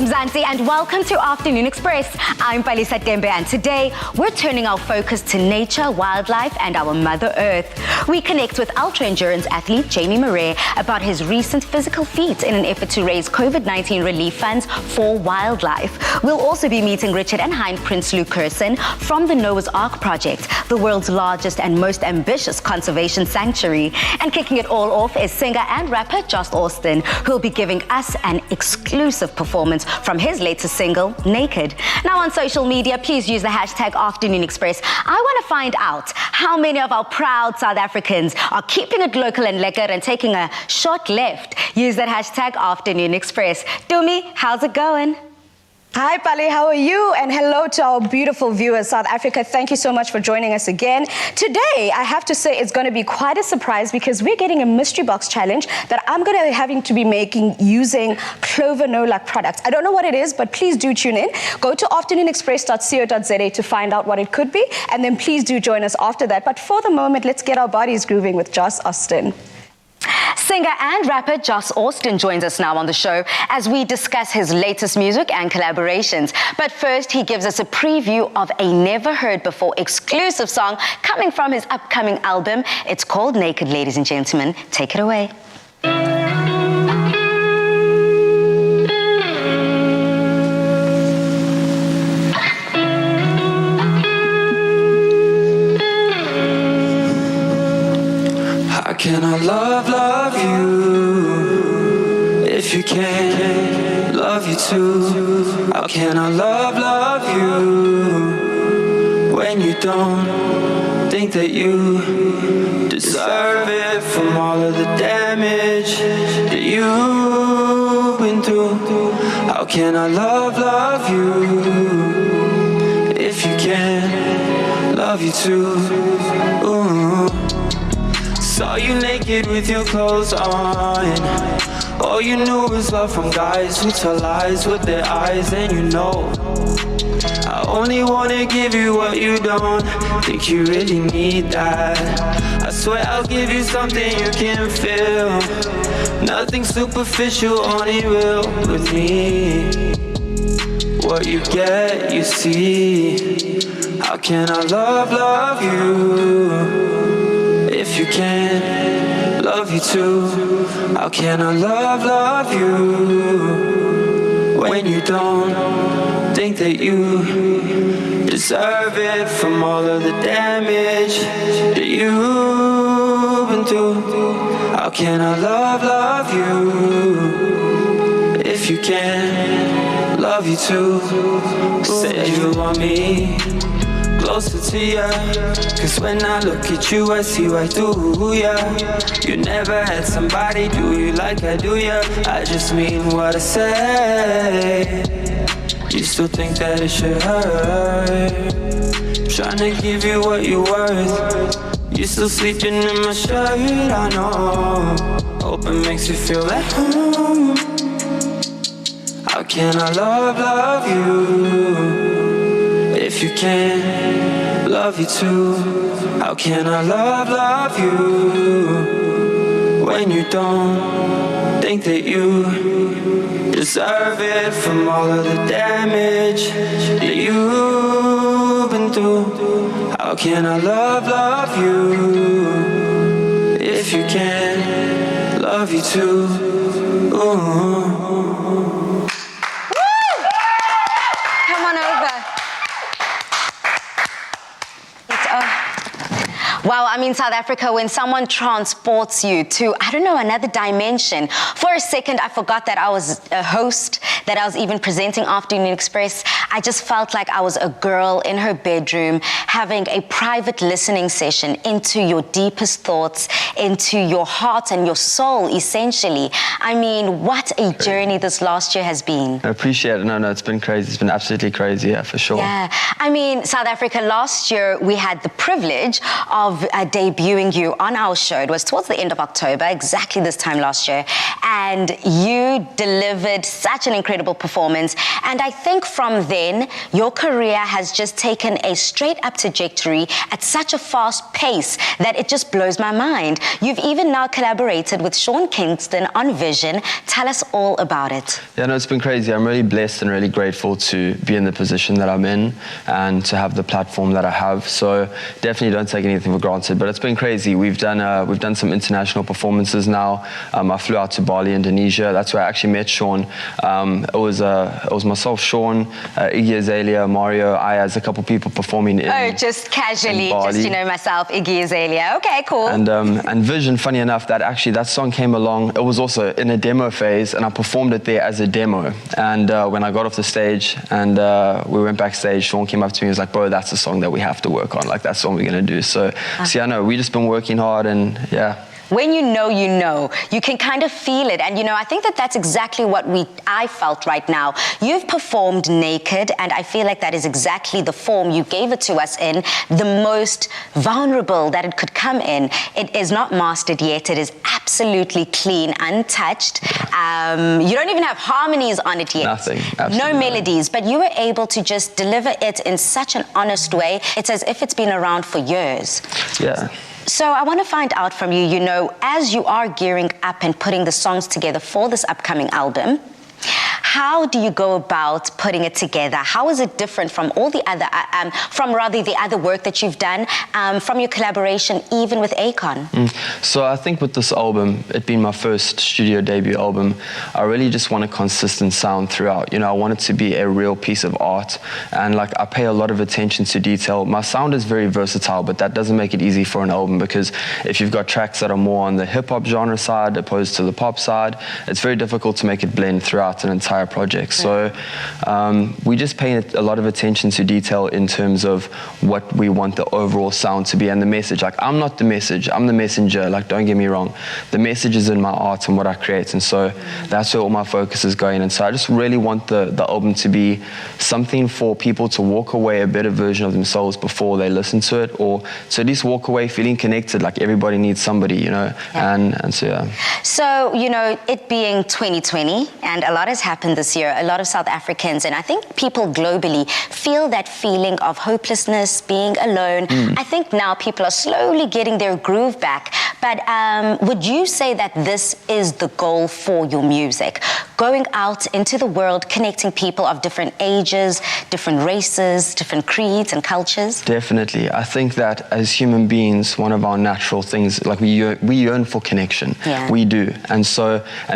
Mzansi, and welcome to Afternoon Express. I'm Palisa Tembe, and today we're turning our focus to nature, wildlife, and our Mother Earth. We connect with ultra-endurance athlete Jamie Murray about his recent physical feats in an effort to raise COVID-19 relief funds for wildlife. We'll also be meeting Richard and Hein Prince Lou Curson from the Noah's Ark Project, the world's largest and most ambitious conservation sanctuary. And kicking it all off is singer and rapper Joss Austin, who'll be giving us an exclusive performance from his latest single, Naked. Now on social media, please use the hashtag Afternoon Express. I want to find out how many of our proud South Africans are keeping it local and lekker and taking a short left. Use that hashtag Afternoon Express. Dumi, how's it going? Hi, Pali, how are you? And hello to our beautiful viewers, South Africa. Thank you so much for joining us again. Today, I have to say it's going to be quite a surprise because we're getting a mystery box challenge that I'm going to be having to be making using Clover No Luck products. I don't know what it is, but please do tune in. Go to afternoonexpress.co.za to find out what it could be, and then please do join us after that. But for the moment, let's get our bodies grooving with Joss Austin. Singer and rapper Joss Austin joins us now on the show as we discuss his latest music and collaborations. But first, he gives us a preview of a never-heard-before exclusive song coming from his upcoming album. It's called Naked, ladies and gentlemen. Take it away. How can I love you if you can't love you too? How can I love you when you don't think that you deserve it from all of the damage that you've been through? How can I love you if you can't love you too? Ooh. Saw you naked with your clothes on. All you knew was love from guys who tell lies with their eyes. And you know I only wanna give you what you don't think you really need that. I swear I'll give you something you can feel. Nothing superficial, only real with me. What you get, you see. How can I love you if you can't love you too? How can I love you when you don't think that you deserve it from all of the damage that you've been through? How can I love you if you can't love you too? Say you want me closer to ya, cause when I look at you I see right through ya. You never had somebody do you like I do ya. I just mean what I say. You still think that it should hurt? Tryna give you what you're worth. You still sleeping in my shirt, I know. Hope it makes you feel at home. How can I love you if you can't love you too? How can I love you when you don't think that you deserve it from all of the damage that you've been through? How can I love you if you can't love you too? Ooh. Wow, I mean, South Africa, when someone transports you to, I don't know, another dimension. For a second, I forgot that I was a host, that I was even presenting Afternoon Express. I just felt like I was a girl in her bedroom having a private listening session into your deepest thoughts, into your heart and your soul, essentially. I mean, what a journey this last year has been. I appreciate it. No, it's been crazy. It's been absolutely crazy, yeah, for sure. Yeah, I mean, South Africa, last year we had the privilege of of debuting you on our show. It was towards the end of October, exactly this time last year, and you delivered such an incredible performance. And I think from then, your career has just taken a straight-up trajectory at such a fast pace that it just blows my mind. You've even now collaborated with Sean Kingston on Vision. Tell us all about it. Yeah, no, it's been crazy. I'm really blessed and really grateful to be in the position that I'm in and to have the platform that I have. So definitely don't take anything for granted. But it's been crazy. We've done some international performances now. I flew out to Bali, Indonesia. That's where I actually met Sean. It was myself, Sean, Iggy Azalea, Mario, Ayaz, a couple people performing in just casually, Bali. just, myself, Iggy Azalea. Okay, cool. And Vision, funny enough, that song came along. It was also in a demo phase, and I performed it there as a demo. And when I got off the stage and we went backstage, Sean came up to me and was like, bro, that's the song that we have to work on. Like, that's what we're going to do. So I know, we've just been working hard, and yeah. When you know, you can kind of feel it. And, I think that's exactly what I felt right now. You've performed naked, and I feel like that is exactly the form you gave it to us in, the most vulnerable that it could come in. It is not mastered yet. It is absolutely clean, untouched. You don't even have harmonies on it yet. Nothing. No melodies, but you were able to just deliver it in such an honest way. It's as if it's been around for years. Yeah. So I want to find out from you, as you are gearing up and putting the songs together for this upcoming album, how do you go about putting it together? How is it different from all the other, the other work that you've done, from your collaboration even with Akon? So I think with this album, it being my first studio debut album, I really just want a consistent sound throughout. I want it to be a real piece of art, and I pay a lot of attention to detail. My sound is very versatile, but that doesn't make it easy for an album, because if you've got tracks that are more on the hip-hop genre side opposed to the pop side, it's very difficult to make it blend throughout an entire project. So we just pay a lot of attention to detail in terms of what we want the overall sound to be and the message. I'm not the message, I'm the messenger. Don't get me wrong, the message is in my art and what I create, and so that's where all my focus is going. And so I just really want the album to be something for people to walk away a better version of themselves before they listen to it, or to at least walk away feeling connected, like everybody needs somebody, and so yeah. So, it being 2020, and a lot has happened this year, a lot of South Africans, and I think people globally feel that feeling of hopelessness, being alone. I think now people are slowly getting their groove back. But would you say that this is the goal for your music? Going out into the world, connecting people of different ages, different races, different creeds and cultures? Definitely. I think that as human beings, one of our natural things, we yearn for connection. Yeah. We do. And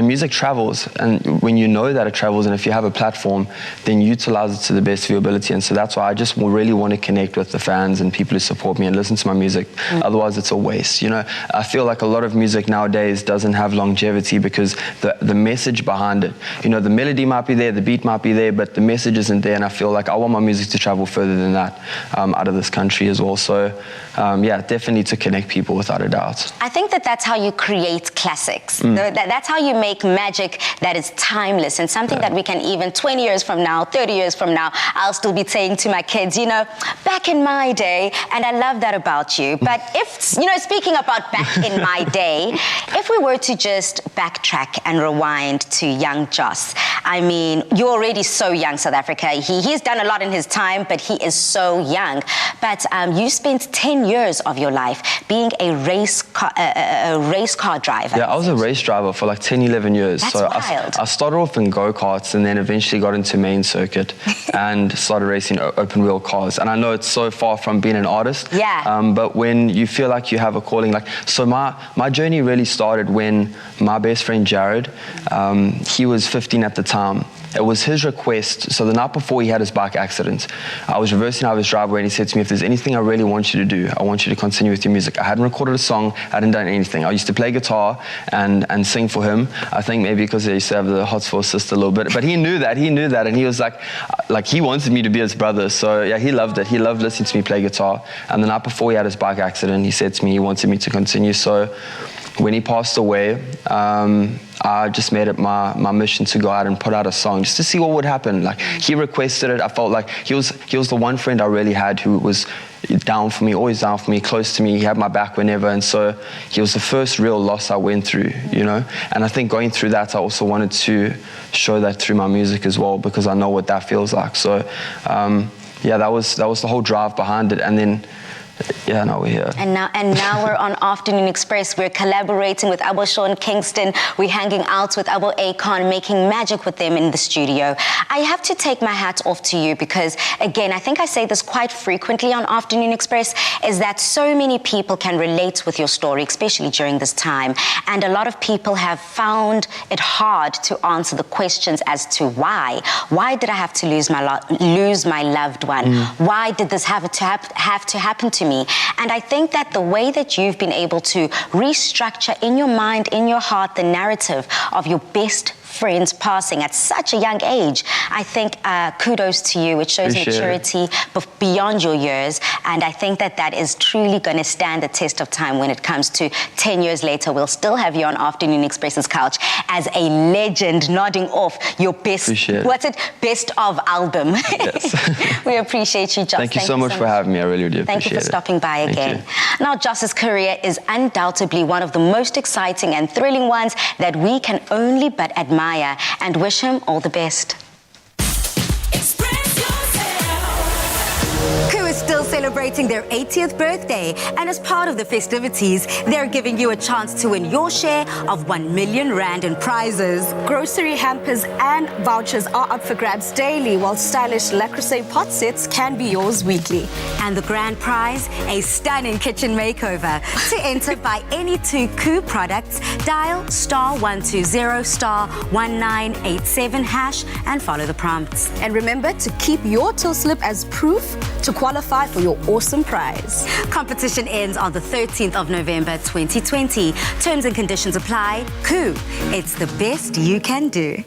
music travels. And when you know that it travels, and if you have a platform, then utilize it to the best of your ability. And so that's why I just really want to connect with the fans and people who support me and listen to my music. Otherwise, it's a waste. I feel like a lot of music nowadays doesn't have longevity because the message behind it, the melody might be there, the beat might be there, but the message isn't there. And I feel like I want my music to travel further than that, out of this country as well. So definitely to connect people, without a doubt. I think that's how you create classics. That's how you make magic that is timeless, and something that we can even 20 years from now, 30 years from now, I'll still be saying to my kids, back in my day. And I love that about you. But if, speaking about back in my day, if we were to just backtrack and rewind to young Joss, I mean, you're already so young, South Africa. He's done a lot in his time, but he is so young. But you spent 10 years of your life being a race car driver. Yeah, I was a race driver for 10, 11 years. That's so wild. I started off in go-karts and then eventually got into main circuit and started racing open wheel cars. And I know it's so far from being an artist. Yeah. But when you feel like you have a calling, so my journey really started when my best friend Jared, he was 15 at the time. It was his request. So the night before he had his bike accident, I was reversing out of his driveway and he said to me, if there's anything I really want you to do, I want you to continue with your music. I hadn't recorded a song, I hadn't done anything. I used to play guitar and sing for him. I think maybe because I used to have the hots for his sister a little bit, but he knew that, and he was like he wanted me to be his brother. So yeah, he loved it. He loved listening to me play guitar. And the night before he had his bike accident, he said to me he wanted me to continue. So when he passed away, I just made it my mission to go out and put out a song just to see what would happen. Like, he requested it. I felt like he was the one friend I really had who was down for me, always down for me, close to me. He had my back whenever, and so he was the first real loss I went through, you know. And I think going through that, I also wanted to show that through my music as well, because I know what that feels like. So yeah, that was the whole drive behind it. And then yeah, now we're here. And now we're on Afternoon Express. We're collaborating with Abo Sean Kingston. We're hanging out with Abo Akon, making magic with them in the studio. I have to take my hat off to you because, again, I think I say this quite frequently on Afternoon Express, is that so many people can relate with your story, especially during this time. And a lot of people have found it hard to answer the questions as to why. Why did I have to lose my loved one? Why did this have to happen to me? And I think that the way that you've been able to restructure in your mind, in your heart, the narrative of your best friends passing at such a young age, I think kudos to you. It shows maturity beyond your years, and I think that is truly going to stand the test of time when it comes to 10 years later. We'll still have you on Afternoon Express's couch as a legend, nodding off your best, best of album. Yes. We appreciate you, Joss. Thank you so much for having me. I really do appreciate it. Thank you for stopping by again. Now, Joss's career is undoubtedly one of the most exciting and thrilling ones that we can only but admire, and wish him all the best. Ku is still celebrating their 80th birthday, and as part of the festivities, they're giving you a chance to win your share of 1 million rand in prizes. Grocery hampers and vouchers are up for grabs daily, while stylish Le Creuset pot sets can be yours weekly. And the grand prize, a stunning kitchen makeover. To enter, buy any 2 Ku products, dial *120*1987# and follow the prompts. And remember to keep your till slip as proof to qualify for your awesome prize. Competition ends on the 13th of November 2020. Terms and conditions apply. Ku, it's the best you can do.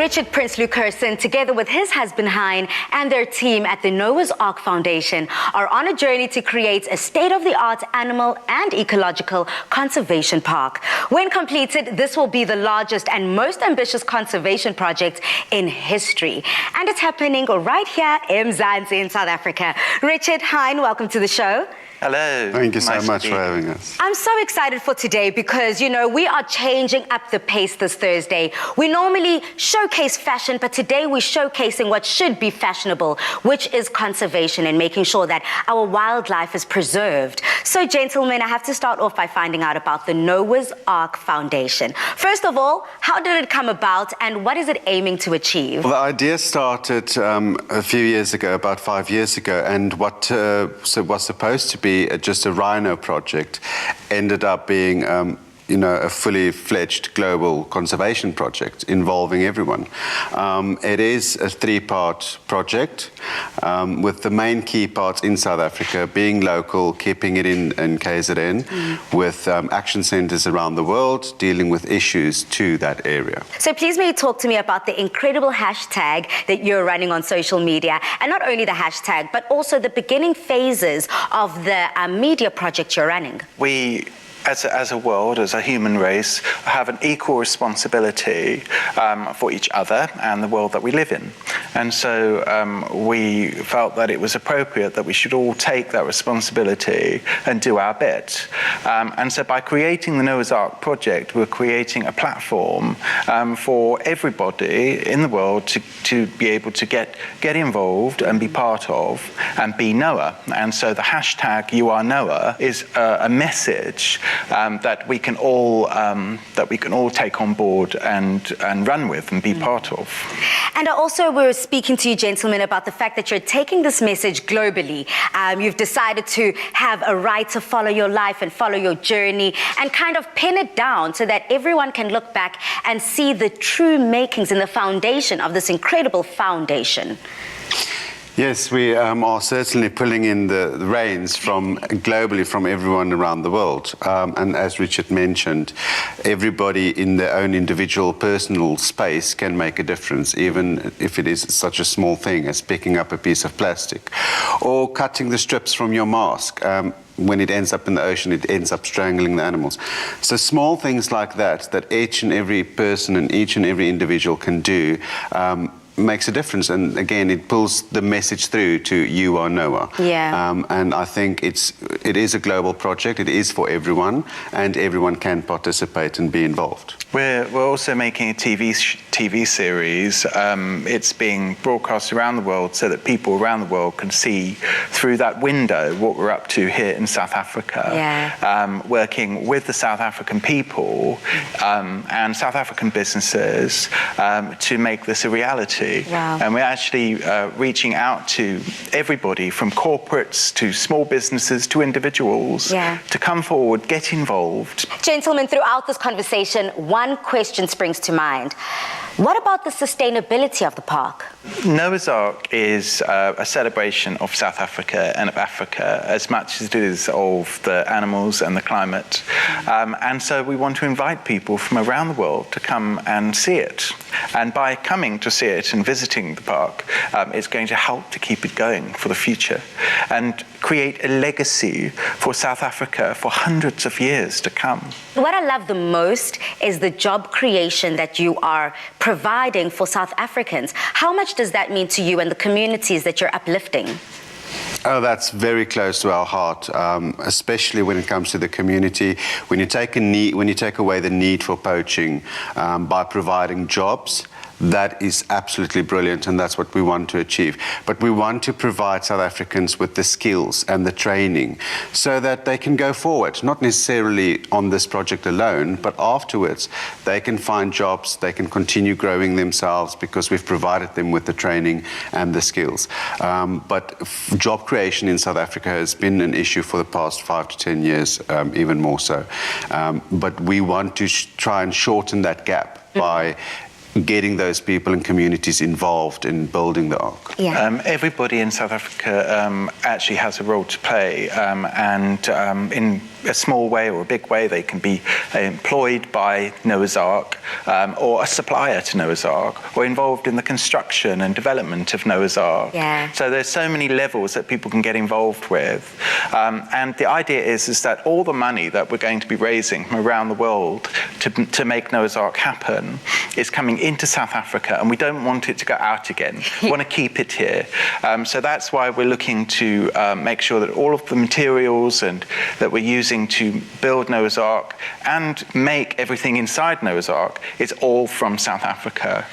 Richard Prince Lukerson, together with his husband Hein and their team at the Noah's Ark Foundation, are on a journey to create a state-of-the-art animal and ecological conservation park. When completed, this will be the largest and most ambitious conservation project in history. And it's happening right here in Mzansi in South Africa. Richard, Hein, welcome to the show. Hello. Thank you so much for having us. I'm so excited for today because, you know, we are changing up the pace this Thursday. We normally showcase fashion, but today we're showcasing what should be fashionable, which is conservation and making sure that our wildlife is preserved. So, gentlemen, I have to start off by finding out about the Noah's Ark Foundation. First of all, how did it come about and what is it aiming to achieve? Well, the idea started a few years ago, about 5 years ago, and what was supposed to be just a rhino project ended up being a fully fledged global conservation project involving everyone. It is a three-part project with the main key parts in South Africa being local, keeping it in KZN, with action centres around the world dealing with issues to that area. So please may you talk to me about the incredible hashtag that you're running on social media, and not only the hashtag, but also the beginning phases of the media project you're running. We, as a world, as a human race, have an equal responsibility for each other and the world that we live in. And so we felt that it was appropriate that we should all take that responsibility and do our bit. And so by creating the Noah's Ark project, we're creating a platform for everybody in the world to be able to get involved and be part of and be Noah. And so the hashtag You Are Noah is a message that we can all take on board and run with and be part of. And also we're speaking to you gentlemen about the fact that you're taking this message globally. You've decided to have a right to follow your life and follow your journey and kind of pin it down so that everyone can look back and see the true makings and the foundation of this incredible foundation. Yes, we are certainly pulling in the reins globally from everyone around the world. And as Richard mentioned, everybody in their own individual personal space can make a difference, even if it is such a small thing as picking up a piece of plastic or cutting the strips from your mask. When it ends up in the ocean, it ends up strangling the animals. So small things like that each and every person and each and every individual can do, makes a difference, and again it pulls the message through to You Are Noah. And I think it is a global project. It is for everyone, and everyone can participate and be involved. We're also making a TV series. It's being broadcast around the world so that people around the world can see through that window what we're up to here in South Africa, working with the South African people and South African businesses to make this a reality. And we're actually reaching out to everybody from corporates to small businesses to individuals to come forward, get involved. Gentlemen, throughout this conversation, one question springs to mind. What about the sustainability of the park? Noah's Ark is a celebration of South Africa and of Africa as much as it is of the animals and the climate. And so we want to invite people from around the world to come and see it. And by coming to see it and visiting the park, it's going to help to keep it going for the future and create a legacy for South Africa for hundreds of years to come. What I love the most is the job creation that you are providing for South Africans. How much does that mean to you and the communities that you're uplifting? Oh, that's very close to our heart, especially when it comes to the community. When you take away the need for poaching by providing jobs, that is absolutely brilliant, and that's what we want to achieve. But we want to provide South Africans with the skills and the training so that they can go forward, not necessarily on this project alone, but afterwards they can find jobs, they can continue growing themselves because we've provided them with the training and the skills. But job creation in South Africa has been an issue for the past 5 to 10 years, even more so. But we want to try and shorten that gap by getting those people and communities involved in building the Ark? Yeah. Everybody in South Africa actually has a role to play, and in a small way or a big way, they can be employed by Noah's Ark, or a supplier to Noah's Ark, or involved in the construction and development of Noah's Ark. Yeah. So there's so many levels that people can get involved with. And the idea is that all the money that we're going to be raising from around the world to make Noah's Ark happen is coming into South Africa, and we don't want it to go out again. We want to keep it here. So that's why we're looking to make sure that all of the materials and that we're using to build Noah's Ark and make everything inside Noah's Ark is all from South Africa.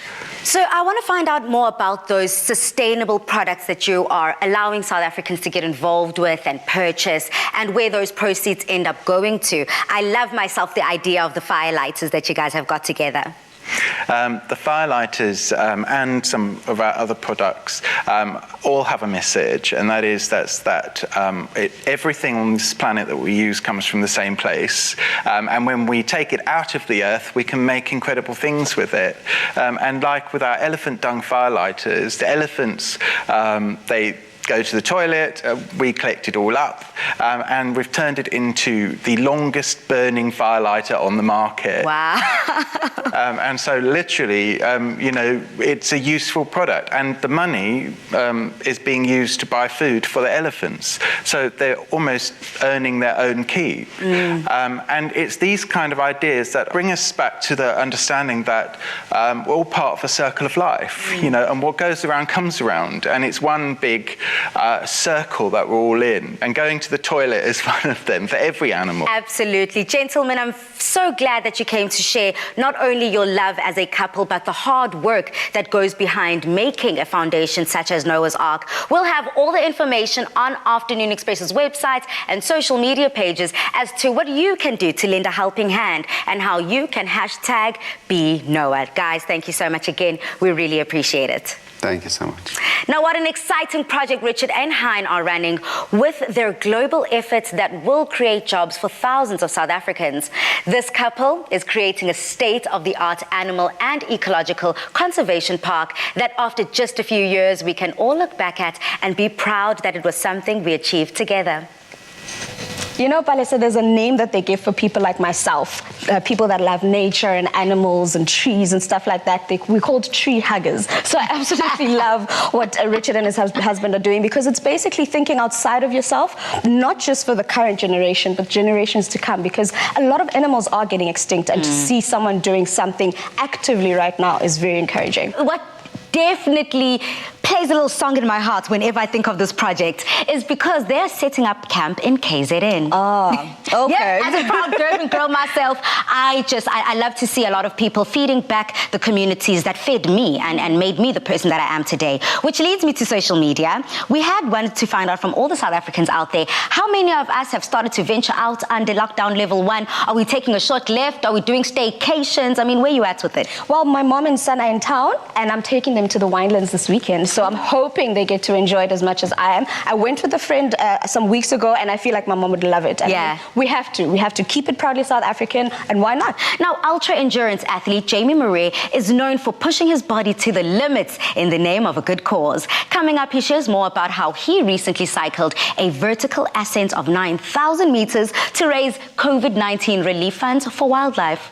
So I want to find out more about those sustainable products that you are allowing South Africans to get involved with and purchase, and where those proceeds end up going to. I love myself the idea of the firelighters that you guys have got together. The firelighters and some of our other products all have a message, and that is that everything on this planet that we use comes from the same place, and when we take it out of the earth, we can make incredible things with it. And like with our elephant dung firelighters, the elephants, they go to the toilet, we collect it all up, and we've turned it into the longest burning firelighter on the market. Wow. And so literally, it's a useful product, and the money is being used to buy food for the elephants. So they're almost earning their own keep. And it's these kind of ideas that bring us back to the understanding that we're all part of a circle of life, and what goes around comes around, and it's one big circle that we're all in, and going to the toilet is one of them for every animal. Absolutely. Gentlemen, I'm so glad that you came to share not only your love as a couple, but the hard work that goes behind making a foundation such as Noah's Ark. We'll have all the information on Afternoon Express's website and social media pages as to what you can do to lend a helping hand and how you can hashtag Be Noah. Guys, thank you so much again. We really appreciate it. Thank you so much. Now, what an exciting project Richard and Hein are running with their global efforts that will create jobs for thousands of South Africans. This couple is creating a state-of-the-art animal and ecological conservation park that after just a few years, we can all look back at and be proud that it was something we achieved together. You know, Palisa, there's a name that they give for people like myself, people that love nature and animals and trees and stuff like that. We're called tree huggers. So I absolutely love what Richard and his husband are doing, because it's basically thinking outside of yourself, not just for the current generation, but generations to come, because a lot of animals are getting extinct, and to see someone doing something actively right now is very encouraging. What definitely plays a little song in my heart whenever I think of this project is because they're setting up camp in KZN. Oh, okay. Yeah, as a proud Durban girl myself, I love to see a lot of people feeding back the communities that fed me and made me the person that I am today, which leads me to social media. We had wanted to find out from all the South Africans out there, how many of us have started to venture out under lockdown level 1? Are we taking a short left? Are we doing staycations? I mean, where are you at with it? Well, my mom and son are in town, and I'm taking them to the winelands this weekend. So I'm hoping they get to enjoy it as much as I am. I went with a friend some weeks ago, and I feel like my mom would love it. Yeah. We have to keep it proudly South African, and why not? Now, ultra-endurance athlete Jamie Murray is known for pushing his body to the limits in the name of a good cause. Coming up, he shares more about how he recently cycled a vertical ascent of 9,000 meters to raise COVID-19 relief funds for wildlife.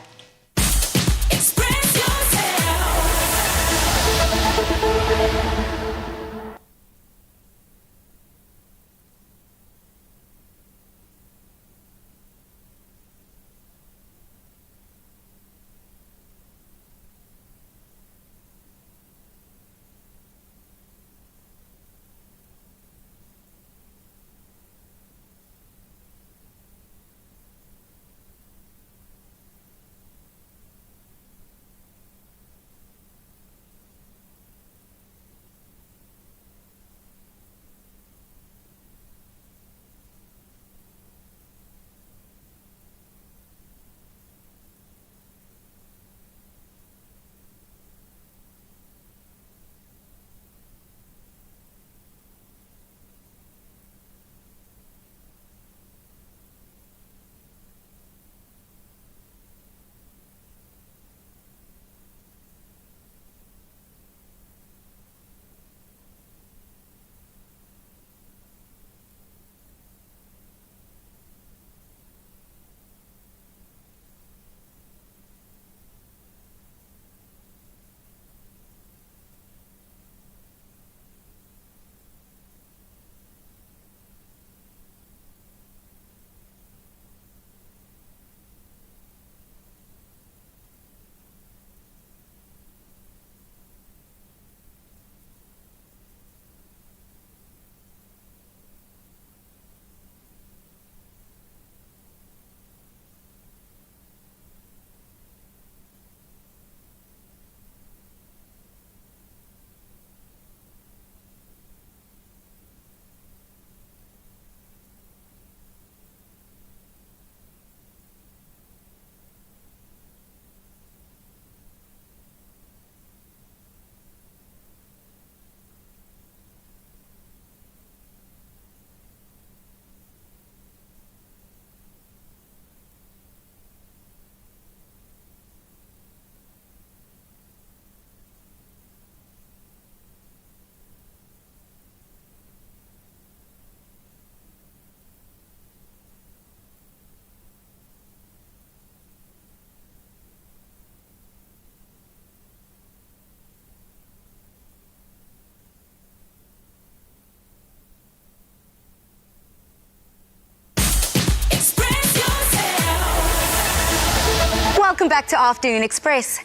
Welcome back to Afternoon Express.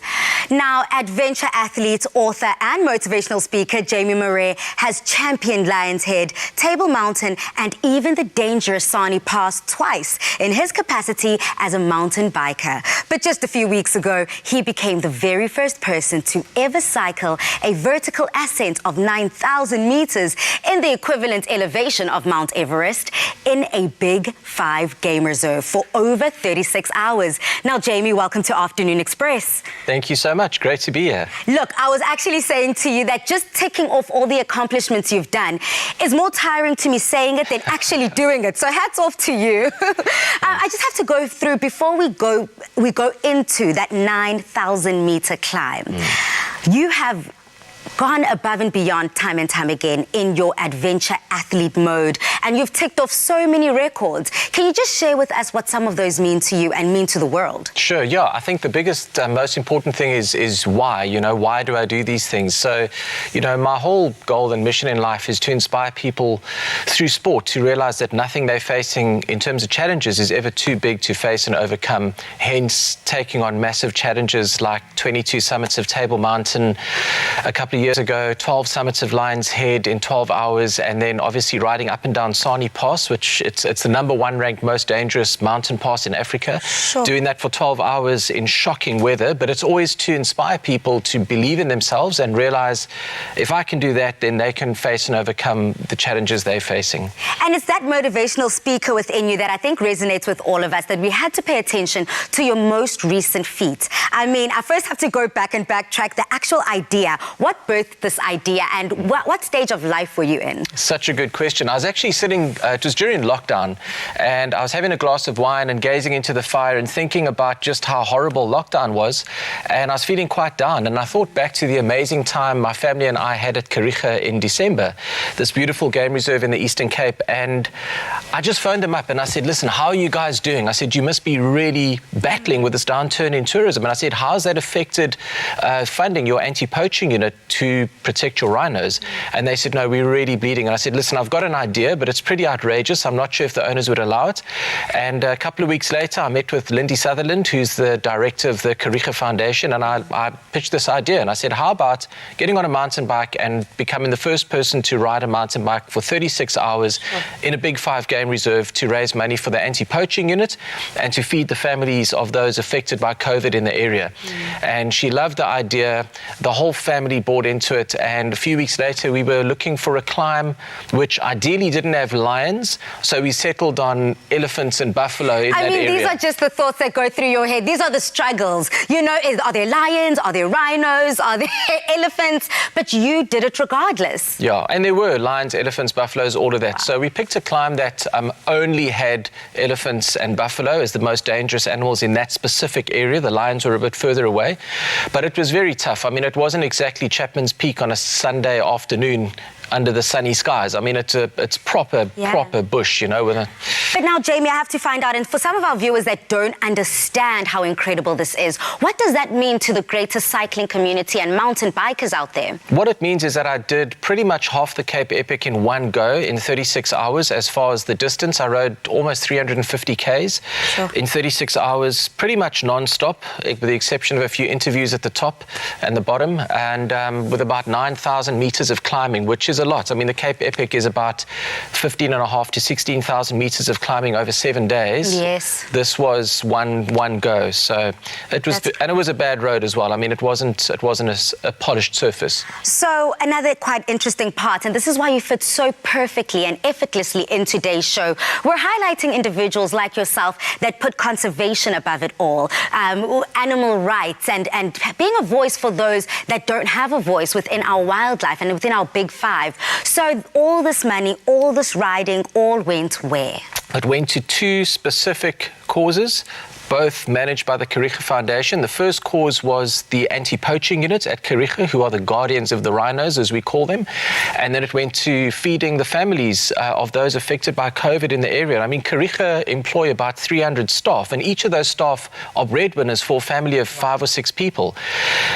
Now, adventure athlete, author and motivational speaker Jamie Murray has championed Lion's Head, Table Mountain and even the dangerous Sani Pass twice in his capacity as a mountain biker. But just a few weeks ago, he became the very first person to ever cycle a vertical ascent of 9,000 meters in the equivalent elevation of Mount Everest in a Big 5 game reserve for over 36 hours. Now, Jamie, welcome to Afternoon Express. Thank you so much. Great to be here. Look, I was actually saying to you that just ticking off all the accomplishments you've done is more tiring to me saying it than actually doing it. So hats off to you. I just have to go through, before we go into that 9,000 meter climb. You have gone above and beyond time and time again in your adventure athlete mode, and you've ticked off so many records. Can you just share with us what some of those mean to you and mean to the world? Sure, yeah. I think the biggest, most important thing is why, why do I do these things? So, my whole goal and mission in life is to inspire people through sport to realize that nothing they're facing in terms of challenges is ever too big to face and overcome, hence taking on massive challenges like 22 summits of Table Mountain a couple of years ago, 12 summits of Lion's Head in 12 hours, and then obviously riding up and down Sani Pass, which it's the #1 ranked most dangerous mountain pass in Africa. Sure. Doing that for 12 hours in shocking weather, but it's always to inspire people to believe in themselves and realize if I can do that, then they can face and overcome the challenges they're facing. And it's that motivational speaker within you that I think resonates with all of us, that we had to pay attention to your most recent feat. I mean, I first have to go back and backtrack the actual idea. What birthed this idea, and what stage of life were you in? Such a good question. I was actually sitting, it was during lockdown, and I was having a glass of wine and gazing into the fire and thinking about just how horrible lockdown was, and I was feeling quite down, and I thought back to the amazing time my family and I had at Kariga in December, this beautiful game reserve in the Eastern Cape, and I just phoned them up and I said, listen, how are you guys doing? I said, you must be really battling with this downturn in tourism. And I said, how's that affected funding your anti-poaching unit to protect your rhinos? And they said, no, we're really bleeding. And I said, listen, I've got an idea, but it's pretty outrageous. I'm not sure if the owners would allow it. And a couple of weeks later, I met with Lindy Sutherland, who's the director of the Kariga Foundation, and I pitched this idea. And I said, how about getting on a mountain bike and becoming the first person to ride a mountain bike for 36 hours in a Big 5 game reserve to raise money for the anti-poaching unit and to feed the families of those affected by COVID in the area. And she loved the idea. The whole family bought into it, and a few weeks later we were looking for a climb which ideally didn't have lions, so we settled on elephants and buffalo in that area. These are just the thoughts that go through your head. These are the struggles. Are there lions? Are there rhinos? Are there elephants? But you did it regardless. Yeah, and there were lions, elephants, buffaloes, all of that. So we picked a climb that only had elephants and buffalo as the most dangerous animals in that specific area. The lions were a bit further away, but it was very tough. I mean, it wasn't exactly Chapman's Peak on a Sunday afternoon under the sunny skies. I mean, it's proper bush, with a... But now, Jamie, I have to find out, and for some of our viewers that don't understand how incredible this is, what does that mean to the greater cycling community and mountain bikers out there? What it means is that I did pretty much half the Cape Epic in one go in 36 hours. As far as the distance, I rode almost 350 Ks in 36 hours, pretty much non-stop, with the exception of a few interviews at the top and the bottom, and with about 9,000 meters of climbing, which is a lot. I mean, the Cape Epic is about 15,500 to 16,000 meters of climbing over 7 days. Yes. This was one go. So it was, and it was a bad road as well. I mean, it wasn't a polished surface. So another quite interesting part, and this is why you fit so perfectly and effortlessly in today's show. We're highlighting individuals like yourself that put conservation above it all, animal rights, and being a voice for those that don't have a voice within our wildlife and within our Big 5. So all this money, all this riding, all went where? It went to two specific causes, both managed by the Kariga Foundation. The first cause was the anti-poaching unit at Kariga, who are the guardians of the rhinos, as we call them. And then it went to feeding the families of those affected by COVID in the area. I mean, Kariga employ about 300 staff, and each of those staff are breadwinners for a family of 5 or 6 people.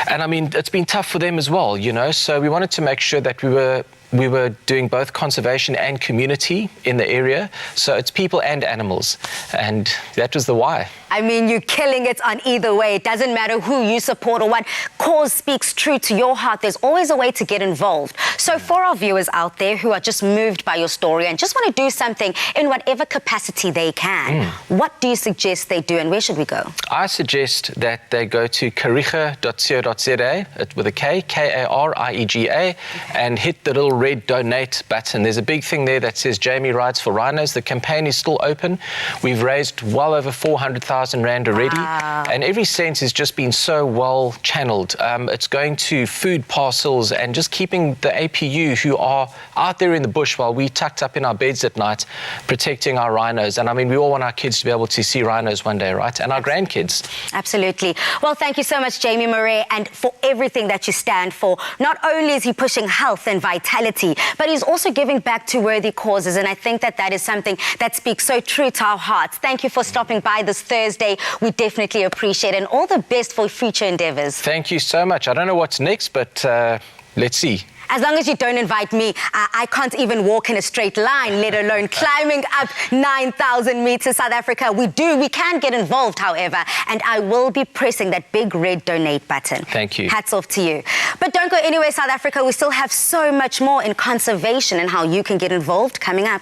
And I mean, it's been tough for them as well, so we wanted to make sure that we were we were doing both conservation and community in the area. So it's people and animals. And that was the why. I mean, you're killing it on either way. It doesn't matter who you support or what cause speaks true to your heart. There's always a way to get involved. So for our viewers out there who are just moved by your story and just want to do something in whatever capacity they can, what do you suggest they do and where should we go? I suggest that they go to kariega.co.za with a K, K-A-R-I-E-G-A, and hit the little red donate button. There's a big thing there that says Jamie Rides for Rhinos. The campaign is still open. We've raised well over 400,000 Rand already. Wow. And every cent has just been so well channeled. It's going to food parcels and just keeping the APU who are out there in the bush while we tucked up in our beds at night, protecting our rhinos. And I mean, we all want our kids to be able to see rhinos one day, right? And our grandkids. Absolutely. Well, thank you so much, Jamie Murray, and for everything that you stand for. Not only is he pushing health and vitality, but he's also giving back to worthy causes. And I think that that is something that speaks so true to our hearts. Thank you for stopping by this Thursday. We definitely appreciate it. And all the best for future endeavors. Thank you so much. I don't know what's next, but let's see. As long as you don't invite me, I can't even walk in a straight line, let alone climbing up 9,000 meters, South Africa. We can get involved, however, and I will be pressing that big red donate button. Thank you. Hats off to you. But don't go anywhere, South Africa. We still have so much more in conservation and how you can get involved coming up.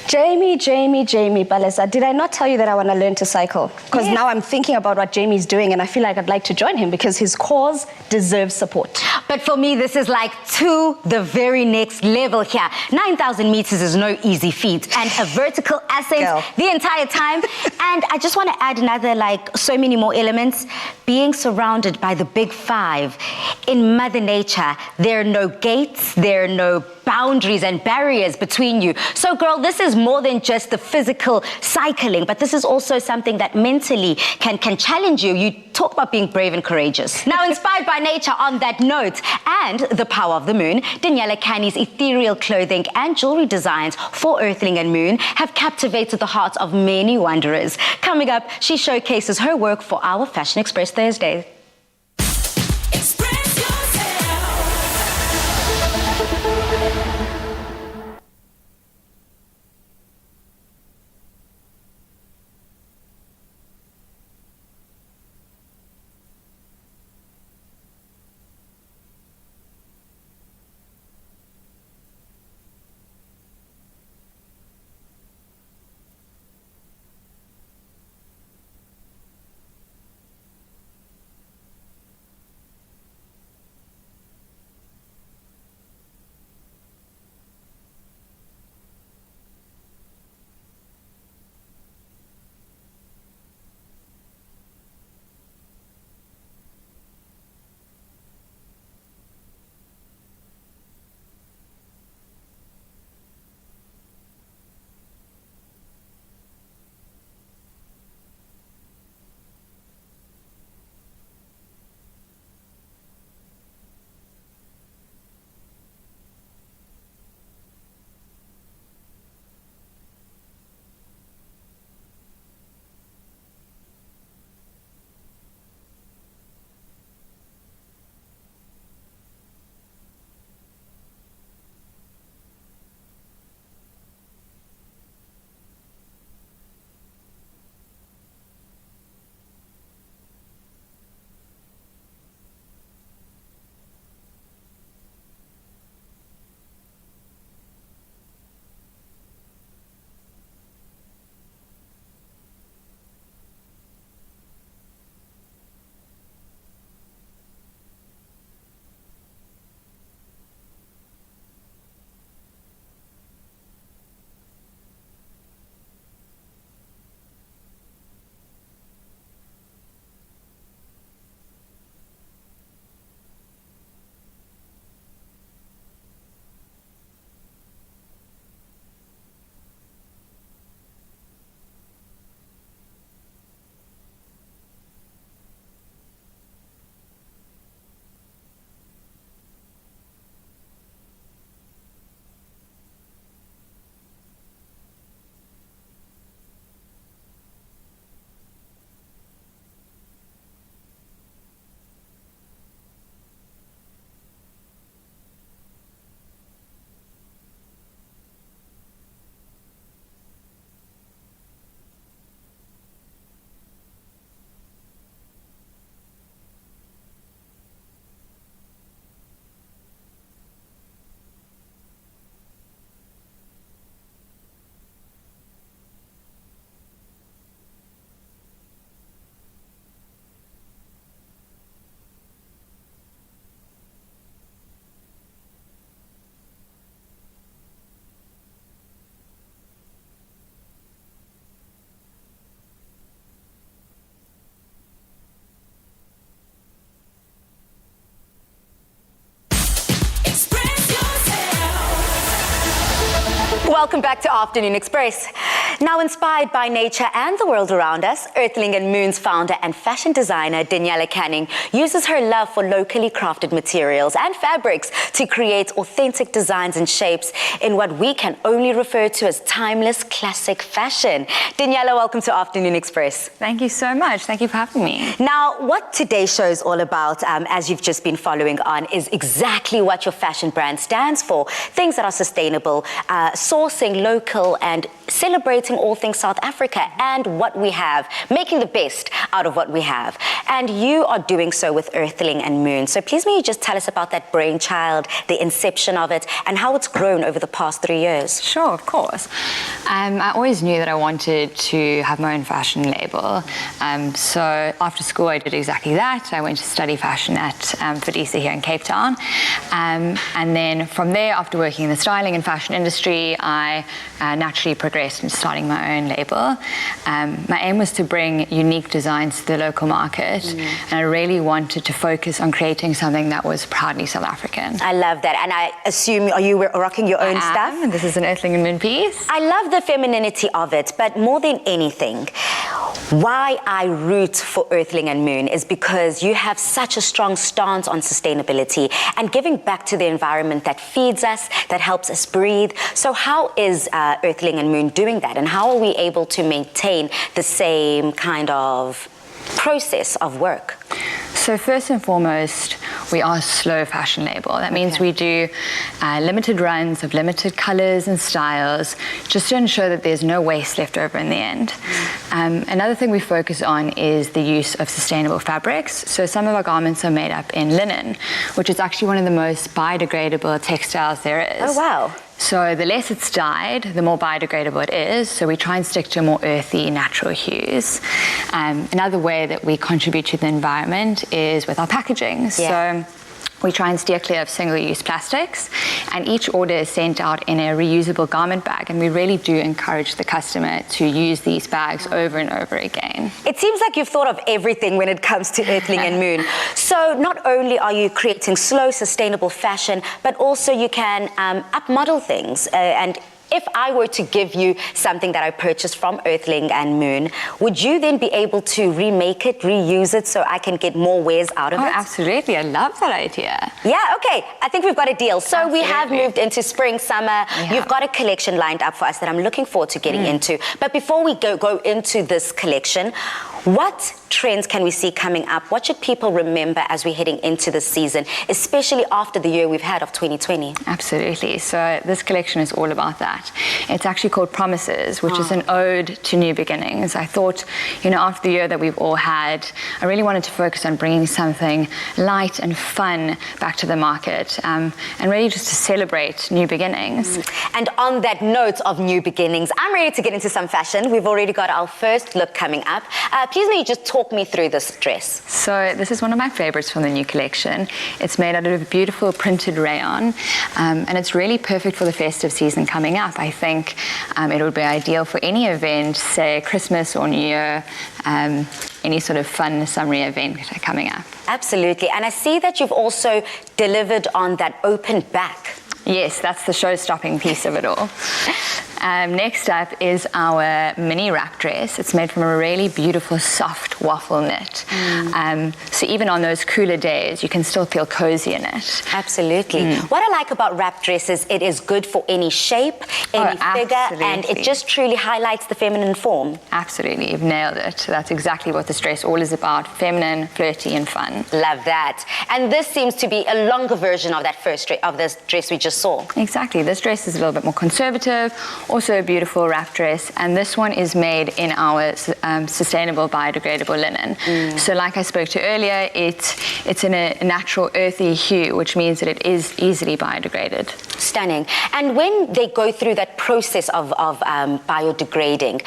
Jamie, Palesa, did I not tell you that I want to learn to cycle? Because now I'm thinking about what Jamie's doing and I feel like I'd like to join him because his cause deserves support. But for me, this is like to the very next level here. 9,000 meters is no easy feat and a vertical ascent the entire time. And I just want to add another, like, so many more elements. Being surrounded by the big five. In Mother Nature, there are no gates, there are no boundaries and barriers between you. So girl, this is more than just the physical cycling, but this is also something that mentally can challenge you. You talk about being brave and courageous. Now, inspired by nature on that note and the power of the moon, Daniela Kani's ethereal clothing and jewelry designs for Earthling and Moon have captivated the hearts of many wanderers. Coming up, she showcases her work for our Fashion Express Thursday. welcome back to Afternoon Express. Now, inspired by nature and the world around us, Earthling and Moon's founder and fashion designer Daniela Canning uses her love for locally crafted materials and fabrics to create authentic designs and shapes in what we can only refer to as timeless classic fashion. Daniela, welcome to Afternoon Express. Thank you so much. Thank you for having me. Now, what today's show is all about, as you've just been following on, is exactly what your fashion brand stands for. Things that are sustainable, sourcing local and celebrating all things South Africa and what we have, making the best out of what we have. And you are doing so with Earthling and Moon. So please may you just tell us about that brainchild, the inception of it, and how it's grown over the past 3 years. Sure, of course. I always knew that I wanted to have my own fashion label. So after school, I did exactly that. I went to study fashion at Fadisa here in Cape Town. And then from there, after working in the styling and fashion industry, I naturally progressed into starting my own label. My aim was to bring unique designs to the local market, and I really wanted to focus on creating something that was proudly South African. I love that, and I assume are you rocking your own stuff? And this is an Earthling and Moon piece. I love the femininity of it, but more than anything, why I root for Earthling and Moon is because you have such a strong stance on sustainability and giving back to the environment that feeds us, that helps us breathe. So how is Earthling and Moon doing that, and how are we able to maintain the same kind of process of work? So first and foremost, we are a slow fashion label. That means we do limited runs of limited colors and styles, just to ensure that there's no waste left over in the end. Another thing we focus on is the use of sustainable fabrics. So some of our garments are made up in linen, which is actually one of the most biodegradable textiles there is. Oh, wow. So the less it's dyed, the more biodegradable it is. So we try and stick to more earthy, natural hues. Another way that we contribute to the environment is with our packaging. So we try and steer clear of single-use plastics, and each order is sent out in a reusable garment bag, and we really do encourage the customer to use these bags over and over again. It seems like you've thought of everything when it comes to Earthling and Moon. So not only are you creating slow, sustainable fashion, but also you can upmodel things. And if I were to give you something that I purchased from Earthling and Moon, would you then be able to remake it, reuse it, so I can get more wears out of it? Oh, absolutely. I love that idea. Yeah, okay. I think we've got a deal. So we have moved into spring, summer. You've got a collection lined up for us that I'm looking forward to getting into. But before we go into this collection, what trends can we see coming up? What should people remember as we're heading into the season, especially after the year we've had of 2020? Absolutely. So this collection is all about that. It's actually called Promises, which is an ode to new beginnings. I thought, after the year that we've all had, I really wanted to focus on bringing something light and fun back to the market, and really just to celebrate new beginnings. And on that note of new beginnings, I'm ready to get into some fashion. We've already got our first look coming up. Please may you just talk me through this dress. So this is one of my favorites from the new collection. It's made out of a beautiful printed rayon, and it's really perfect for the festive season coming up. I think it would be ideal for any event, say Christmas or New Year, any sort of fun summery event coming up. Absolutely. And I see that you've also delivered on that open back. Yes, that's the show-stopping piece of it all. Next up is our mini wrap dress. It's made from a really beautiful, soft waffle knit. So even on those cooler days, you can still feel cozy in it. Absolutely. What I like about wrap dresses, it is good for any shape, any figure, and it just truly highlights the feminine form. Absolutely, you've nailed it. That's exactly what this dress all is about: feminine, flirty, and fun. Love that. And this seems to be a longer version of that first of this dress we just saw. Exactly. This dress is a little bit more conservative, also a beautiful wrap dress, and this one is made in our sustainable biodegradable linen. So like I spoke to earlier, it's in a natural earthy hue, which means that it is easily biodegraded. Stunning. And when they go through that process of biodegrading,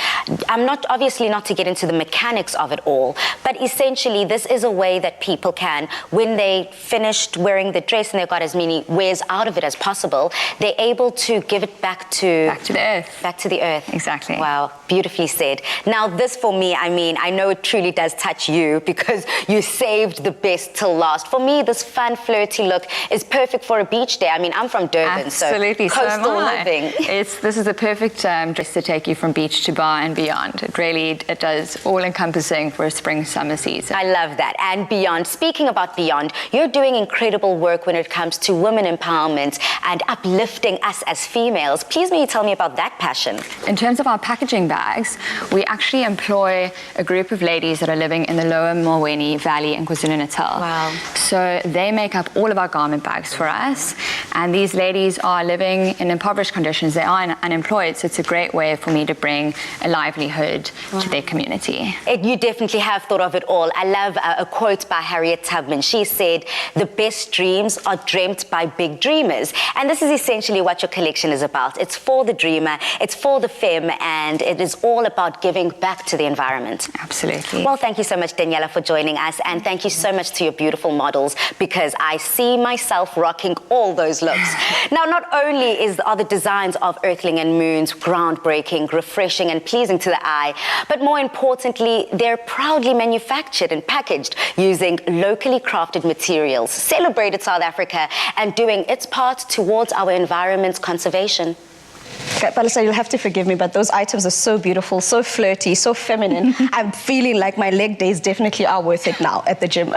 I'm not, obviously not to get into the mechanics of it all, But essentially, this is a way that people can, when they finished wearing the dress and they've got as many wears out of it as possible, they're able to give it back to the earth. Back to the earth. Exactly. Wow, beautifully said. Now, this for me, I mean, I know it truly does touch you because you saved the best till last. For me, this fun, flirty look is perfect for a beach day. I mean, I'm from Durban, Absolutely. so coastal living. This is the perfect dress to take you from beach to bar and beyond. It does all-encompassing for a spring-summer season. I love that. And beyond. Speaking about beyond, you're doing incredible work when it comes to women empowerment and uplifting us as females. Please may you tell me about that passion? In terms of our packaging bags, we actually employ a group of ladies that are living in the lower Mulweni Valley in KwaZulu-Natal. Wow. So they make up all of our garment bags for us. And these ladies are living in impoverished conditions. They are unemployed, so it's a great way for me to bring a livelihood to their community. You definitely have thought of it all. I love a quote by Harriet Tubman. She said, "The best dreams are dreamt by big dreamers." And this is essentially what your collection is about. It's for the dreamer, it's for the femme, and it is all about giving back to the environment. Absolutely. Well, thank you so much, Daniela, for joining us, and thank you so much to your beautiful models, because I see myself rocking all those looks. Now, not only are the designs of Earthling and Moons groundbreaking, refreshing, and pleasing to the eye, but more importantly, they're proudly manufactured and packaged using locally crafted materials, celebrated South Africa, and doing its part towards our environment's conservation. Okay, Palisa, you'll have to forgive me, but those items are so beautiful, so flirty, so feminine. I'm feeling like my leg days definitely are worth it now at the gym.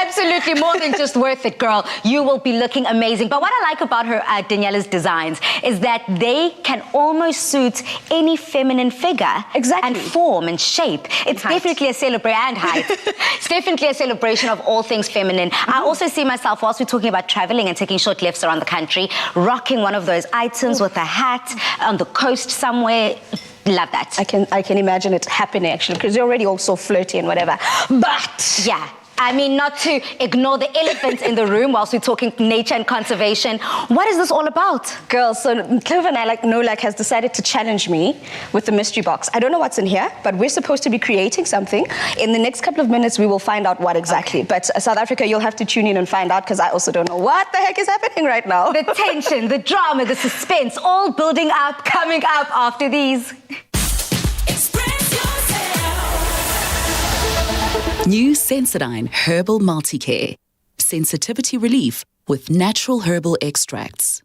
Absolutely, more than just worth it, girl. You will be looking amazing. But what I like about her, Daniela's designs, is that they can almost suit any feminine figure. Exactly. And form and shape. It's definitely a celebration, and height. It's definitely a celebration of all things feminine. I also see myself, whilst we're talking about traveling and taking short lifts around the country, rocking one of those items with a hat on the coast somewhere. Love that. I can imagine it happening, actually, because you're already all so flirty and whatever. But yeah, I mean, not to ignore the elephants in the room whilst we're talking nature and conservation. What is this all about? girls, so Clive and I, has decided to challenge me with the mystery box. I don't know what's in here, but we're supposed to be creating something. In the next couple of minutes, we will find out what exactly. Okay. But South Africa, you'll have to tune in and find out, because I also don't know what the heck is happening right now. The tension, the drama, the suspense, all building up, coming up after these. New Sensodyne Herbal Multicare. Sensitivity relief with natural herbal extracts.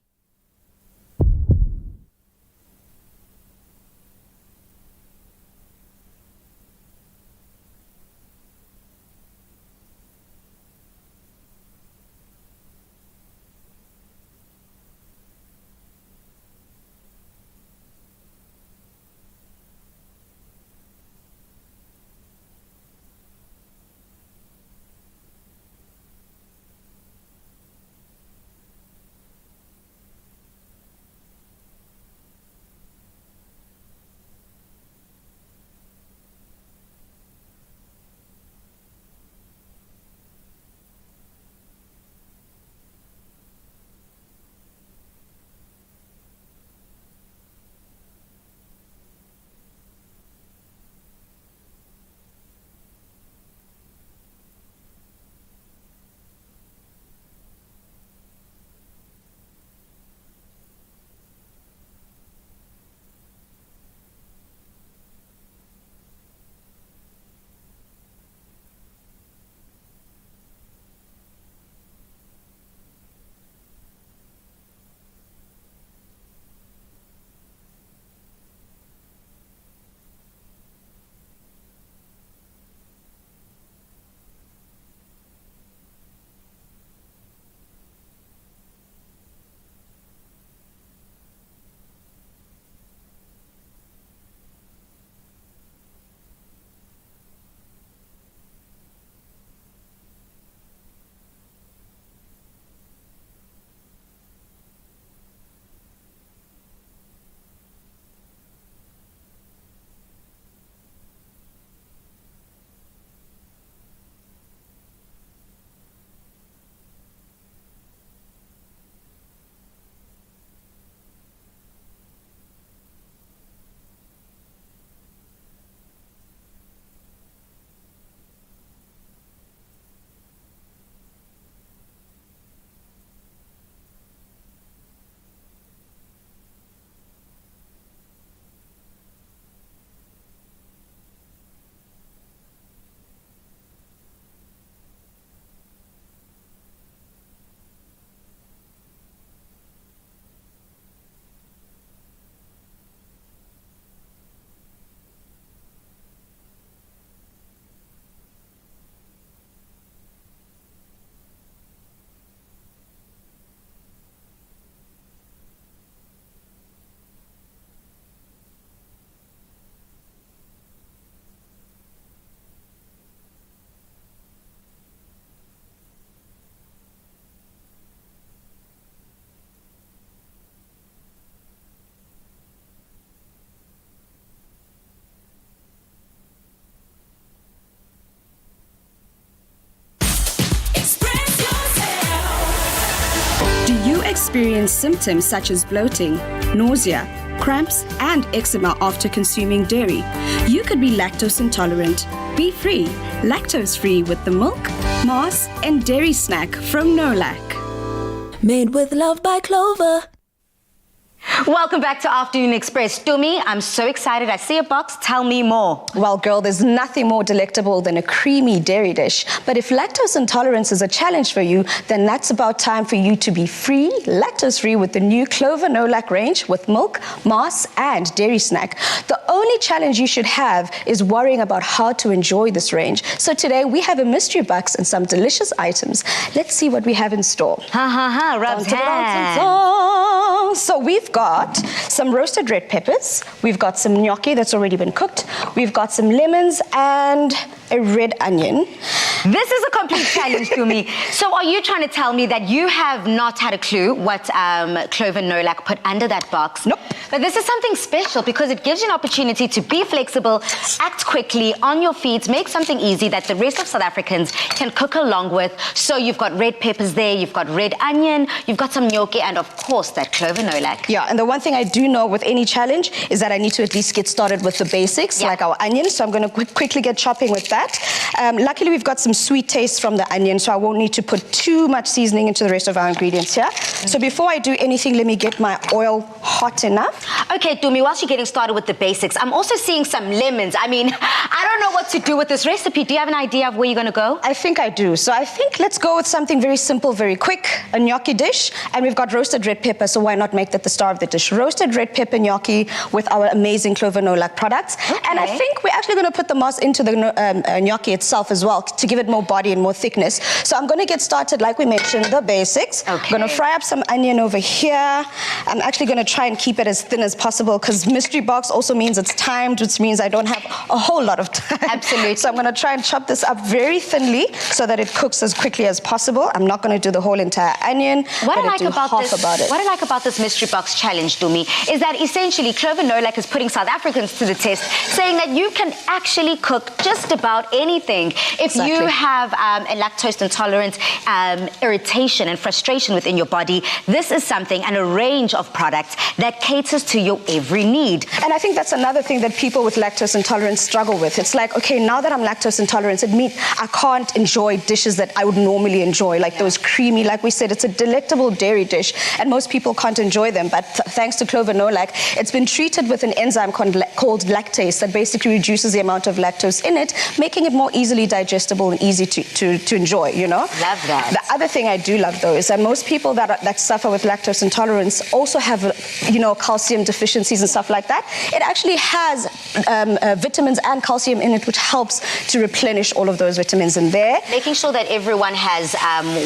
experience symptoms such as bloating, nausea, cramps, and eczema after consuming dairy, you could be lactose intolerant. Be free, lactose-free with the milk, mass, and dairy snack from Nolac. Made with love by Clover. Welcome back to Afternoon Express. Dumi, I'm so excited. I see a box. Tell me more. Well, girl, there's nothing more delectable than a creamy dairy dish. But if lactose intolerance is a challenge for you, then that's about time for you to be free, lactose-free with the new Clover Nolac range with milk, mass, and dairy snack. The only challenge you should have is worrying about how to enjoy this range. So today we have a mystery box and some delicious items. Let's see what we have in store. Ha ha ha, rubs hands. So we've got some roasted red peppers, we've got some gnocchi that's already been cooked, we've got some lemons and a red onion. This is a complete challenge to me. So are you trying to tell me that you have not had a clue what Clover Nolac put under that box? Nope. But this is something special because it gives you an opportunity to be flexible, act quickly, on your feet, make something easy that the rest of South Africans can cook along with. So you've got red peppers there, you've got red onion, you've got some gnocchi, and of course that Clover Nolac. Yeah, and the one thing I do know with any challenge is that I need to at least get started with the basics, like our onions. So I'm going to quickly get chopping with that. Luckily, we've got some sweet taste from the onion, so I won't need to put too much seasoning into the rest of our ingredients here. So before I do anything, let me get my oil hot enough. Okay, Dumi, whilst you're getting started with the basics, I'm also seeing some lemons. I mean, I don't know what to do with this recipe. Do you have an idea of where you're going to go? I think I do. So I think let's go with something very simple, very quick, a gnocchi dish. And we've got roasted red pepper, so why not make that the star of the dish? Roasted red pepper gnocchi with our amazing Clover Nolac products. Okay. And I think we're actually going to put the mass into the gnocchi itself as well to give it more body and more thickness. So I'm going to get started, like we mentioned, the basics. Okay. I'm going to fry up some onion over here. I'm actually going to try and keep it as thin as possible because mystery box also means it's timed, which means I don't have a whole lot of time. Absolutely. So I'm going to try and chop this up very thinly so that it cooks as quickly as possible. I'm not going to do the whole entire onion. What I like about this mystery box challenge, Dumi, is that essentially Clover Nolac is putting South Africans to the test, saying that you can actually cook just about anything. If you have a lactose intolerance, irritation and frustration within your body, this is something and a range of products that caters to your every need. And I think that's another thing that people with lactose intolerance struggle with. It's like, okay, now that I'm lactose intolerant, it means I can't enjoy dishes that I would normally enjoy, like those creamy, like we said, it's a delectable dairy dish, and most people can't enjoy them. But thanks to Clover Nolac, it's been treated with an enzyme called lactase that basically reduces the amount of lactose in it, making it more easily digestible and easy to enjoy, you know? Love that. The other thing I do love, though, is that most people that suffer with lactose intolerance also have, calcium deficiencies and stuff like that. It actually has vitamins and calcium in it, which helps to replenish all of those vitamins in there. Making sure that everyone has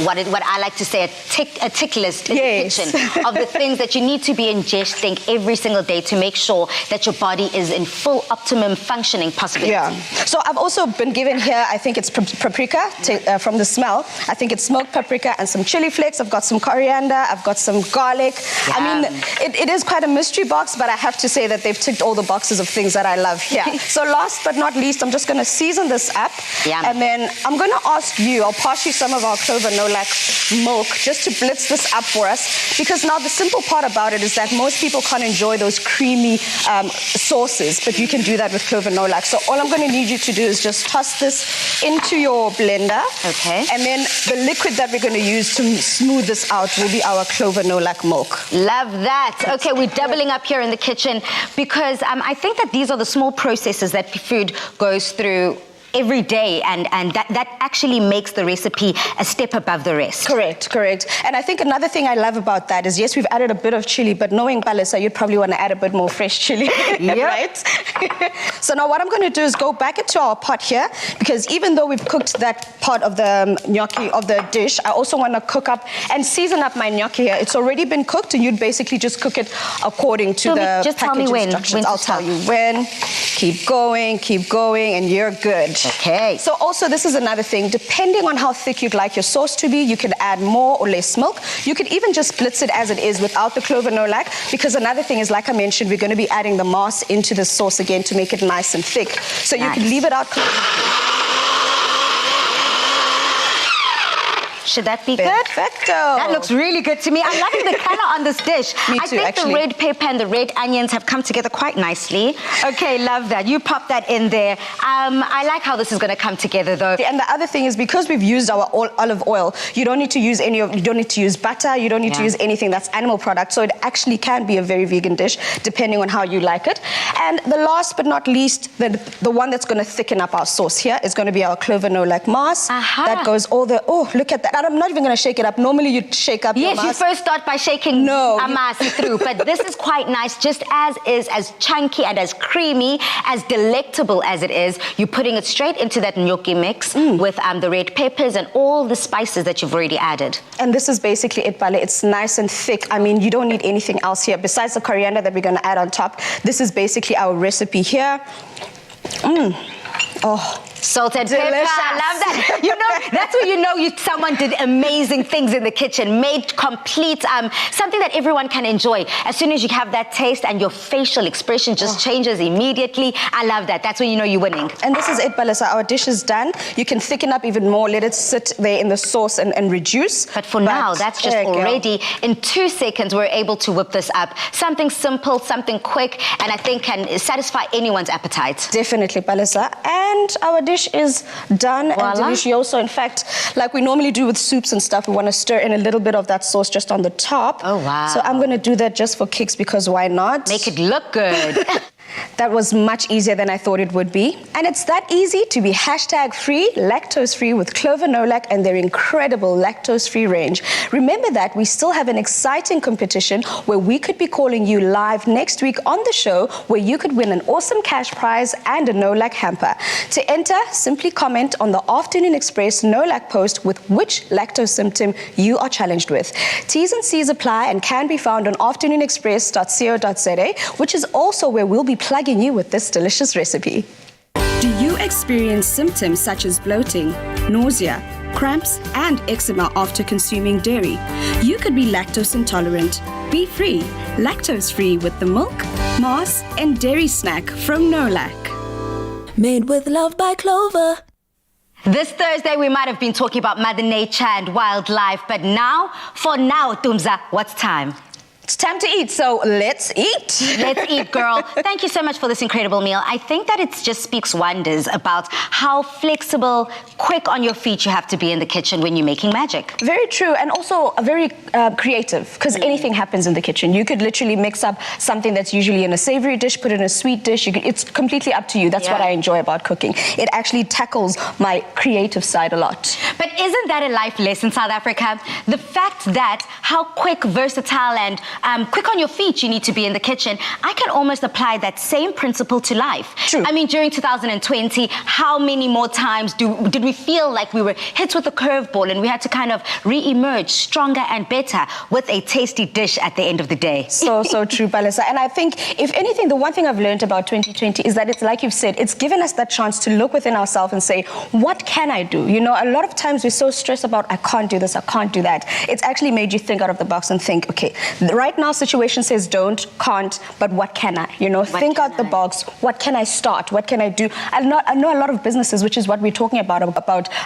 what I like to say a tick list in the kitchen of the things that you need to be ingesting every single day to make sure that your body is in full optimum functioning possibility. Yeah. So I've also been given here, I think it's paprika from the smell. I think it's smoked paprika and some chili flakes. I've got some coriander. I've got some garlic. Yum. I mean, it is quite a mystery box, but I have to say that they've ticked all the boxes of things that I love here. So last but not least, I'm just going to season this up. Yum. And then I'm going to ask you, I'll pass you some of our Clover Nolac milk just to blitz this up for us. Because now the simple part about it is that most people can't enjoy those creamy sauces, but you can do that with Clover Nolac. So all I'm going to need you to do is just toss this into your blender. Okay. And then the liquid that we're going to use to smooth this out will be our Clover Nolac milk. Love that. Okay, we're doubling up here in the kitchen because I think that these are the small processes that food goes through every day, and that actually makes the recipe a step above the rest. Correct. And I think another thing I love about that is, yes, we've added a bit of chili, but knowing Palisa, you'd probably want to add a bit more fresh chili, right? So now what I'm going to do is go back into our pot here, because even though we've cooked that part of the gnocchi of the dish, I also want to cook up and season up my gnocchi here. It's already been cooked, and you'd basically just cook it according to the just tell me when instructions. I'll tell you when. Keep going, and you're good. Okay. So also, this is another thing. Depending on how thick you'd like your sauce to be, you can add more or less milk. You could even just blitz it as it is without the Clover Nolac, because another thing is, like I mentioned, we're going to be adding the mass into the sauce again to make it nice and thick. So you can leave it out. Should that be good? Perfecto. That looks really good to me. I'm loving the color on this dish. Me I too, think actually. the red pepper and the red onions have come together quite nicely. Okay, love that. You pop that in there. I like how this is going to come together, though. And the other thing is, because we've used our olive oil, you don't need to use you don't need to use butter, you don't need to use anything that's animal product, so it actually can be a very vegan dish, depending on how you like it. And the last but not least, the one that's going to thicken up our sauce here is going to be our clover nolak mass. That goes all the, oh, look at that. And I'm not even going to shake it up. Normally you'd shake up your Yes, mass. you first start by shaking amasi through, but this is quite nice, just as is, as chunky and as creamy, as delectable as it is. You're putting it straight into that gnocchi mix with the red peppers and all the spices that you've already added. And this is basically it, Pale. It's nice and thick. I mean, you don't need anything else here besides the coriander that we're going to add on top. This is basically our recipe here. Oh, salt and pepper. delicious. I love that. You know, that's when you know someone did amazing things in the kitchen, made complete, something that everyone can enjoy. As soon as you have that taste and your facial expression just changes immediately. I love that. That's when you know you're winning. And this is it, Balisa. Our dish is done. You can thicken up even more, let it sit there in the sauce and reduce. But for now, that's just already, in 2 seconds, we're able to whip this up. Something simple, something quick, and I think can satisfy anyone's appetite. Definitely, Balisa. And our dish is done and delicioso. In fact, like we normally do with soups and stuff, we want to stir in a little bit of that sauce just on the top. Oh, wow. So I'm going to do that just for kicks, because why not? Make it look good. That was much easier than I thought it would be. And it's that easy to be #free, lactose free with Clover Nolak and their incredible lactose free range. Remember that we still have an exciting competition where we could be calling you live next week on the show, where you could win an awesome cash prize and a Nolak hamper. To enter, simply comment on the Afternoon Express Nolak post with which lactose symptom you are challenged with. T's and C's apply and can be found on afternoonexpress.co.za, which is also where we'll be plugging you with this delicious recipe. Do you experience symptoms such as bloating, nausea, cramps, and eczema after consuming dairy? You could be lactose intolerant. Be free, lactose free with the milk, mass, and dairy snack from Nolak. Made with love by Clover. This Thursday, we might have been talking about Mother Nature and wildlife, but for now, Tumza, what's time? It's time to eat, so let's eat. Let's eat, girl. Thank you so much for this incredible meal. I think that it just speaks wonders about how flexible, quick on your feet you have to be in the kitchen when you're making magic. Very true, and also very creative, because anything happens in the kitchen. You could literally mix up something that's usually in a savory dish, put it in a sweet dish. It's completely up to you. That's what I enjoy about cooking. It actually tackles my creative side a lot. But isn't that a life lesson, South Africa? The fact that how quick, versatile, and quick on your feet you need to be in the kitchen, I can almost apply that same principle to life. True. I mean, during 2020, how many more times did we feel like we were hit with a curveball and we had to kind of re-emerge stronger and better with a tasty dish at the end of the day? So true, Palisa. And I think, if anything, the one thing I've learned about 2020 is that it's like you've said, it's given us that chance to look within ourselves and say, what can I do? You know, a lot of times we're so stressed about, I can't do this, I can't do that. It's actually made you think out of the box and think, okay, right now situation says don't, can't, but what can I? You know, think out the box. What can I start? What can I do? I know a lot of businesses, which is what we're talking about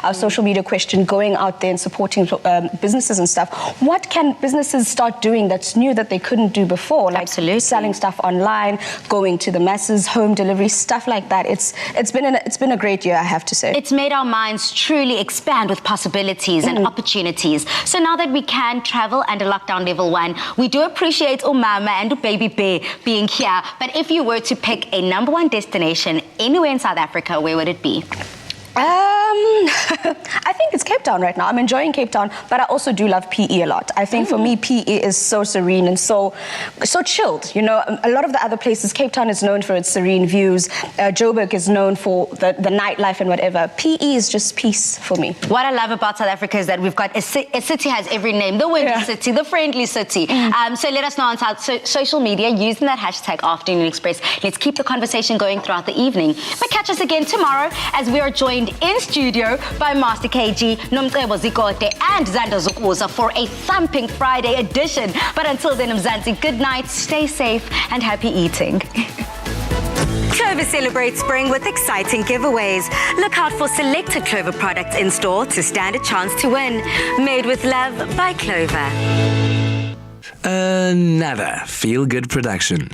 our social media question, going out there and supporting businesses and stuff. What can businesses start doing that's new that they couldn't do before? Like selling stuff online, going to the masses, home delivery, stuff like that. It's been a great year, I have to say. It's made our minds truly expand with possibilities and opportunities. So now that we can travel under lockdown level 1, we do appreciate Umama and Baby Bear being here. But if you were to pick a #1 destination anywhere in South Africa, where would it be? I think it's Cape Town right now. I'm enjoying Cape Town, but I also do love PE a lot. I think for me, PE is so serene and so chilled. You know, a lot of the other places, Cape Town is known for its serene views. Joburg is known for the nightlife and whatever. PE is just peace for me. What I love about South Africa is that we've got a city has every name. The windy city, the friendly city. So let us know on social media using that hashtag Afternoon Express. Let's keep the conversation going throughout the evening. But catch us again tomorrow as we are joined in studio by Master KG, Nomcebo Zikote, and Zanda Zukuza for a thumping Friday edition. But until then, Mzansi, good night, stay safe, and happy eating. Clover celebrates spring with exciting giveaways. Look out for selected Clover products in store to stand a chance to win. Made with love by Clover. Another feel-good production.